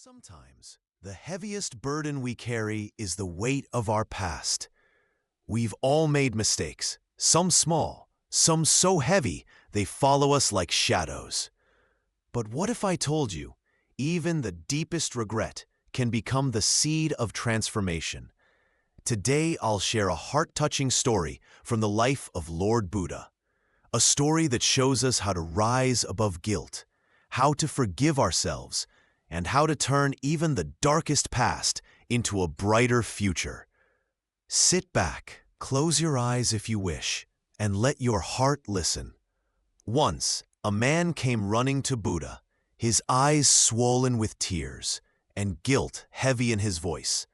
Sometimes, the heaviest burden we carry is the weight of our past. We've all made mistakes, some small, some so heavy they follow us like shadows. But what if I told you, even the deepest regret can become the seed of transformation? Today, I'll share a heart-touching story from the life of Lord Buddha. A story that shows us how to rise above guilt, how to forgive ourselves, and how to turn even the darkest past into a brighter future. Sit back, close your eyes if you wish, and let your heart listen. Once, a man came running to Buddha, his eyes swollen with tears, and guilt heavy in his voice.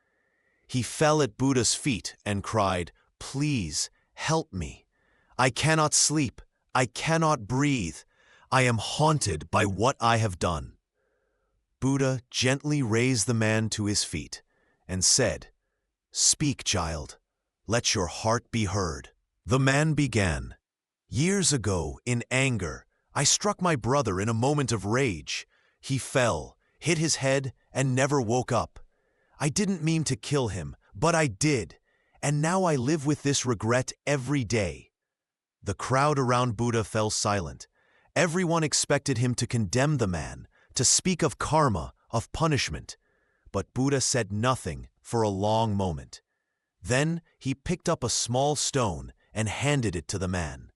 He fell at Buddha's feet and cried, "Please, help me. I cannot sleep. I cannot breathe. I am haunted by what I have done." Buddha gently raised the man to his feet and said, "Speak, child. Let your heart be heard." The man began, "Years ago, in anger, I struck my brother in a moment of rage. He fell, hit his head, and never woke up. I didn't mean to kill him, but I did, and now I live with this regret every day." The crowd around Buddha fell silent. Everyone expected him to condemn the man, to speak of karma, of punishment. But Buddha said nothing for a long moment. Then he picked up a small stone and handed it to the man.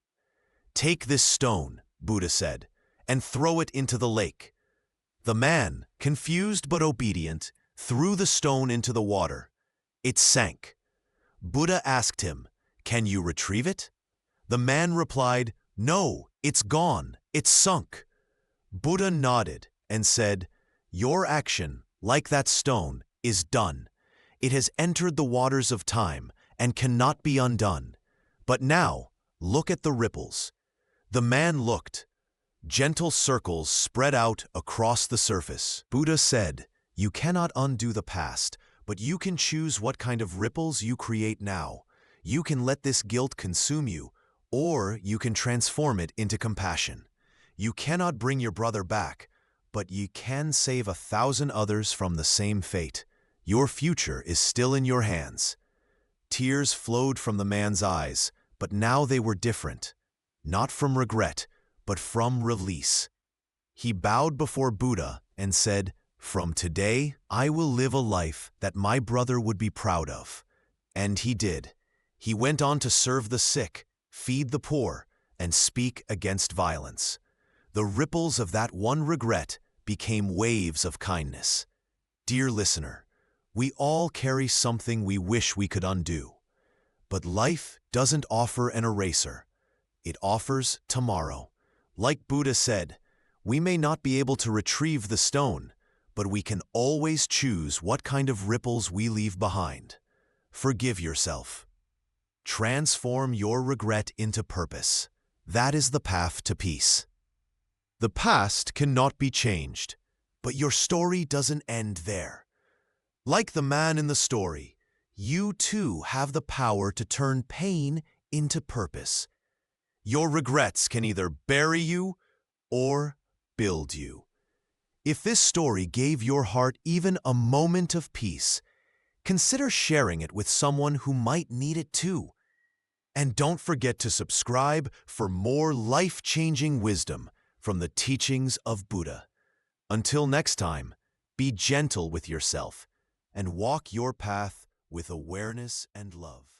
"Take this stone," Buddha said, "and throw it into the lake." The man, confused but obedient, threw the stone into the water. It sank. Buddha asked him, "Can you retrieve it?" The man replied, "No, it's gone. It's sunk." Buddha nodded and said, "Your action, like that stone, is done. It has entered the waters of time and cannot be undone. But now, look at the ripples." The man looked. Gentle circles spread out across the surface. Buddha said, "You cannot undo the past, but you can choose what kind of ripples you create now. You can let this guilt consume you, or you can transform it into compassion. You cannot bring your brother back, but you can save 1,000 others from the same fate. Your future is still in your hands." Tears flowed from the man's eyes, but now they were different. Not from regret, but from release. He bowed before Buddha and said, "From today, I will live a life that my brother would be proud of." And he did. He went on to serve the sick, feed the poor, and speak against violence. The ripples of that one regret became waves of kindness. Dear listener, we all carry something we wish we could undo. But life doesn't offer an eraser. It offers tomorrow. Like Buddha said, we may not be able to retrieve the stone, but we can always choose what kind of ripples we leave behind. Forgive yourself. Transform your regret into purpose. That is the path to peace. The past cannot be changed, but your story doesn't end there. Like the man in the story, you too have the power to turn pain into purpose. Your regrets can either bury you or build you. If this story gave your heart even a moment of peace, consider sharing it with someone who might need it too. And don't forget to subscribe for more life-changing wisdom from the teachings of Buddha. Until next time, be gentle with yourself and walk your path with awareness and love.